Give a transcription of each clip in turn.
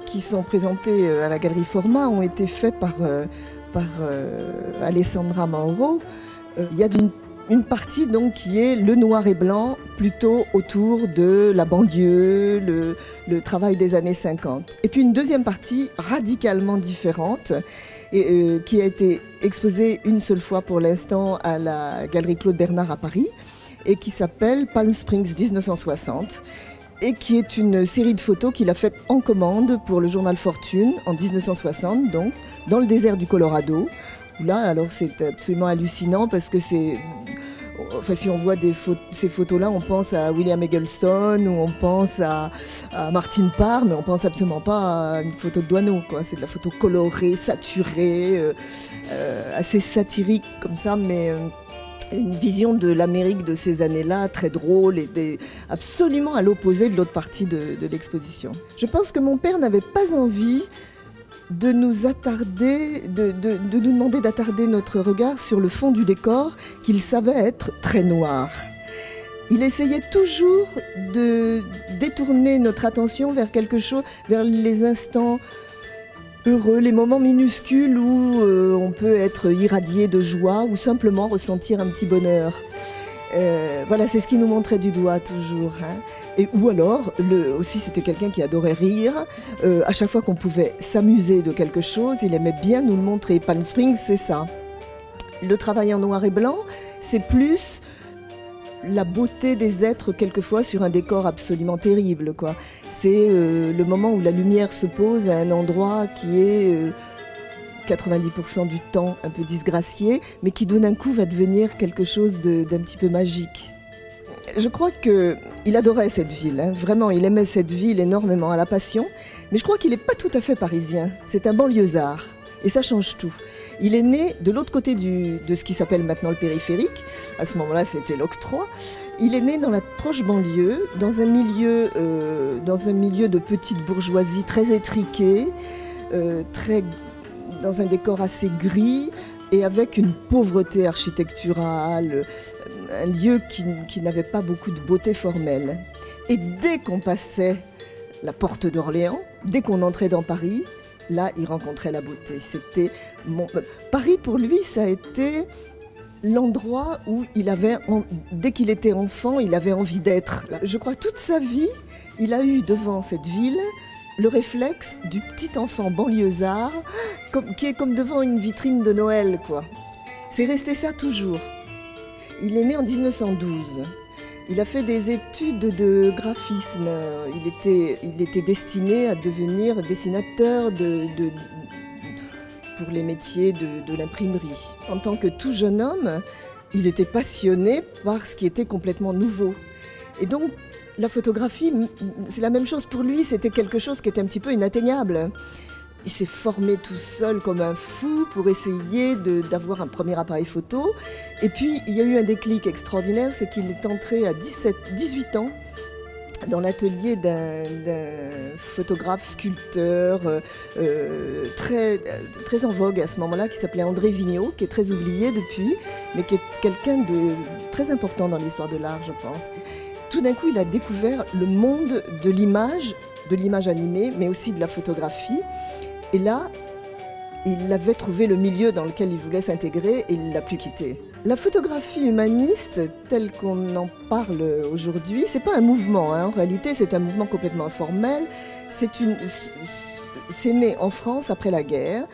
qui sont présentés à la Galerie Format ont été faits par Alessandra Mauro. Il y a une partie donc qui est le noir et blanc, plutôt autour de la banlieue, le travail des années 50. Et puis une deuxième partie radicalement différente, qui a été exposée une seule fois pour l'instant à la Galerie Claude Bernard à Paris, et qui s'appelle Palm Springs 1960, et qui est une série de photos qu'il a faites en commande pour le journal Fortune en 1960, donc dans le désert du Colorado. Là, alors c'est absolument hallucinant parce que c'est... Enfin, si on voit ces photos-là, on pense à William Eggleston ou on pense à Martin Parr, mais on pense absolument pas à une photo de Doisneau, quoi. C'est de la photo colorée, saturée, assez satirique comme ça, mais une vision de l'Amérique de ces années-là, très drôle et absolument à l'opposé de l'autre partie de l'exposition. Je pense que mon père n'avait pas envie de nous attarder, de nous demander d'attarder notre regard sur le fond du décor qu'il savait être très noir. Il essayait toujours de détourner notre attention vers quelque chose, vers les instants heureux, les moments minuscules où on peut être irradié de joie ou simplement ressentir un petit bonheur. Voilà, c'est ce qu'il nous montrait du doigt toujours. Hein. Ou alors, aussi c'était quelqu'un qui adorait rire. À chaque fois qu'on pouvait s'amuser de quelque chose, il aimait bien nous le montrer. Palm Springs, c'est ça. Le travail en noir et blanc, c'est plus la beauté des êtres quelquefois sur un décor absolument terrible, quoi. C'est le moment où la lumière se pose à un endroit qui est 90% du temps un peu disgracié, mais qui d'un coup va devenir quelque chose d'un petit peu magique. Je crois qu'il adorait cette ville, hein. Vraiment, il aimait cette ville énormément, à la passion, mais je crois qu'il n'est pas tout à fait parisien, c'est un banlieusard. Et ça change tout. Il est né de l'autre côté de ce qui s'appelle maintenant le périphérique. À ce moment-là, c'était l'octroi. Il est né dans la proche banlieue, dans un milieu de petite bourgeoisie très étriqué, dans un décor assez gris et avec une pauvreté architecturale, un lieu qui n'avait pas beaucoup de beauté formelle. Et dès qu'on passait la porte d'Orléans, dès qu'on entrait dans Paris, là, il rencontrait la beauté. Paris, pour lui, ça a été l'endroit où dès qu'il était enfant, il avait envie d'être. Je crois toute sa vie, il a eu devant cette ville le réflexe du petit enfant banlieusard, qui est comme devant une vitrine de Noël, quoi. C'est resté ça toujours. Il est né en 1912. Il a fait des études de graphisme. Il était destiné à devenir dessinateur pour les métiers de l'imprimerie. En tant que tout jeune homme, il était passionné par ce qui était complètement nouveau. Et donc, la photographie, c'est la même chose pour lui, c'était quelque chose qui était un petit peu inatteignable. Il s'est formé tout seul comme un fou pour essayer d'avoir un premier appareil photo. Et puis, il y a eu un déclic extraordinaire, c'est qu'il est entré à 18 ans dans l'atelier d'un photographe sculpteur très en vogue à ce moment-là, qui s'appelait André Vigneault, qui est très oublié depuis, mais qui est quelqu'un de très important dans l'histoire de l'art, je pense. Tout d'un coup, il a découvert le monde de l'image animée, mais aussi de la photographie. Et là, il avait trouvé le milieu dans lequel il voulait s'intégrer et il ne l'a plus quitté. La photographie humaniste, telle qu'on en parle aujourd'hui, c'est pas un mouvement, hein. En réalité, c'est un mouvement complètement informel. C'est né en France après la guerre.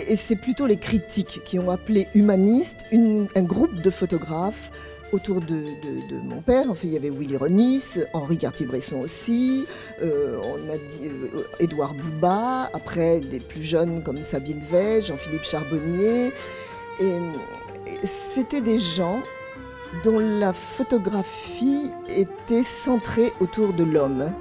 Et c'est plutôt les critiques qui ont appelé humaniste un groupe de photographes autour de mon père. Enfin, il y avait Willy Ronis, Henri Cartier-Bresson aussi, on a dit Édouard Bouba, après des plus jeunes comme Sabine Veil, Jean-Philippe Charbonnier. Et c'était des gens dont la photographie était centrée autour de l'homme.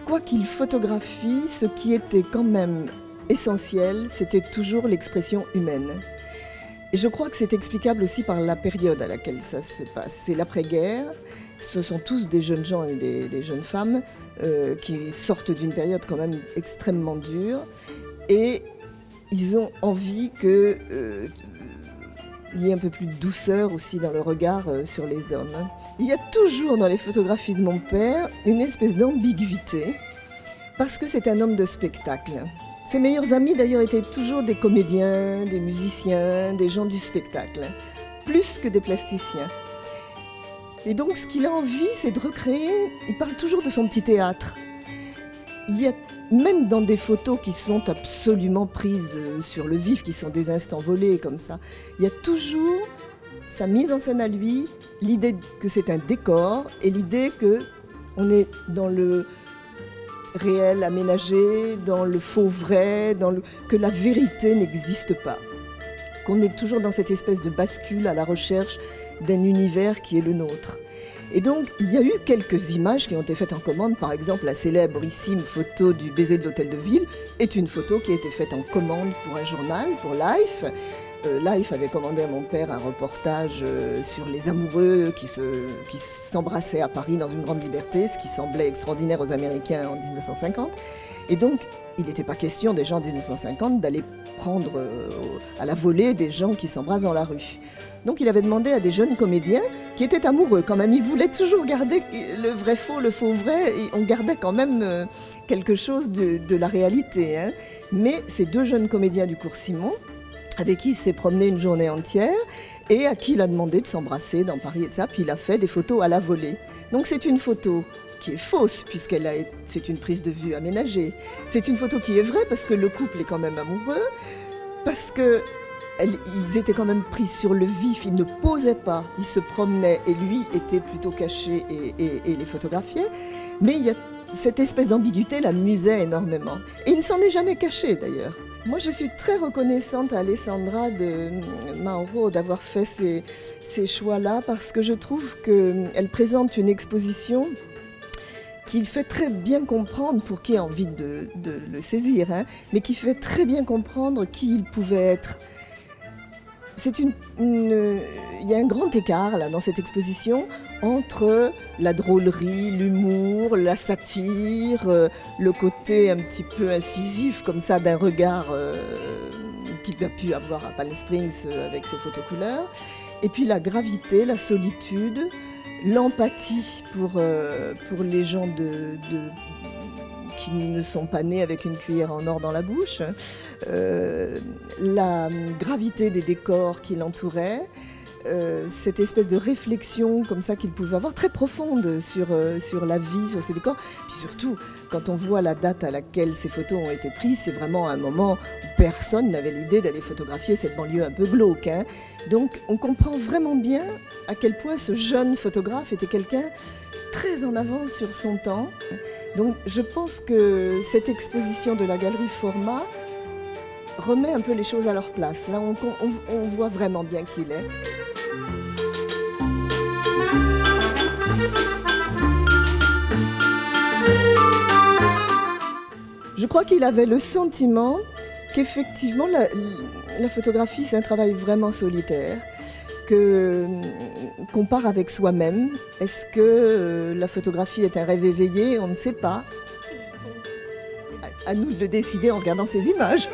Quoi qu'il photographie, ce qui était quand même essentiel, c'était toujours l'expression humaine. Et je crois que c'est explicable aussi par la période à laquelle ça se passe. C'est l'après-guerre, ce sont tous des jeunes gens et des jeunes femmes qui sortent d'une période quand même extrêmement dure et ils ont envie qu'il y ait un peu plus de douceur aussi dans le regard sur les hommes. Il y a toujours dans les photographies de mon père une espèce d'ambiguïté Parce que c'est un homme de spectacle. Ses meilleurs amis d'ailleurs étaient toujours des comédiens, des musiciens, des gens du spectacle, plus que des plasticiens. Et donc ce qu'il a envie, c'est de recréer, il parle toujours de son petit théâtre. Il y a même dans des photos qui sont absolument prises sur le vif, qui sont des instants volés comme ça, il y a toujours sa mise en scène à lui, l'idée que c'est un décor et l'idée qu'on est dans le réel aménagé, dans le faux vrai, que la vérité n'existe pas. Qu'on est toujours dans cette espèce de bascule à la recherche d'un univers qui est le nôtre. Et donc, il y a eu quelques images qui ont été faites en commande. Par exemple, la célébrissime photo du baiser de l'hôtel de ville est une photo qui a été faite en commande pour un journal, pour Life. Life avait commandé à mon père un reportage sur les amoureux qui s'embrassaient à Paris dans une grande liberté, ce qui semblait extraordinaire aux Américains en 1950. Et donc, il n'était pas question des gens en 1950 d'aller prendre à la volée des gens qui s'embrassent dans la rue. Donc il avait demandé à des jeunes comédiens qui étaient amoureux quand même. Ils voulaient toujours garder le vrai faux, le faux vrai. Et on gardait quand même quelque chose de la réalité. Hein. Mais ces deux jeunes comédiens du cours Simon, avec qui il s'est promené une journée entière et à qui il a demandé de s'embrasser dans Paris et ça. Puis il a fait des photos à la volée. Donc c'est une photo qui est fausse c'est une prise de vue aménagée. C'est une photo qui est vraie parce que le couple est quand même amoureux, parce qu'ils étaient quand même pris sur le vif, ils ne posaient pas, ils se promenaient et lui était plutôt caché et les photographiait. Mais il y a cette espèce d'ambiguïté l'amusait énormément. Et il ne s'en est jamais caché d'ailleurs. Moi, je suis très reconnaissante à Alessandra de Mauro d'avoir fait ces choix-là parce que je trouve qu'elle présente une exposition qu'il fait très bien comprendre, pour qui a envie de le saisir, hein, mais qui fait très bien comprendre qui il pouvait être. Il y a un grand écart là, dans cette exposition entre la drôlerie, l'humour, la satire, le côté un petit peu incisif comme ça d'un regard qu'il a pu avoir à Palm Springs avec ses photocouleurs, et puis la gravité, la solitude, l'empathie pour les gens qui ne sont pas nés avec une cuillère en or dans la bouche, la gravité des décors qui l'entouraient, cette espèce de réflexion comme ça qu'il pouvait avoir, très profonde sur la vie, sur ces décors. Puis surtout, quand on voit la date à laquelle ces photos ont été prises, c'est vraiment un moment où personne n'avait l'idée d'aller photographier cette banlieue un peu glauque. Hein. Donc on comprend vraiment bien à quel point ce jeune photographe était quelqu'un très en avance sur son temps. Donc je pense que cette exposition de la galerie Format remet un peu les choses à leur place. Là, on voit vraiment bien qui il est. Je crois qu'il avait le sentiment qu'effectivement la photographie c'est un travail vraiment solitaire, qu'on part avec soi-même. Est-ce que la photographie est un rêve éveillé? On ne sait pas. À nous de le décider en regardant ces images.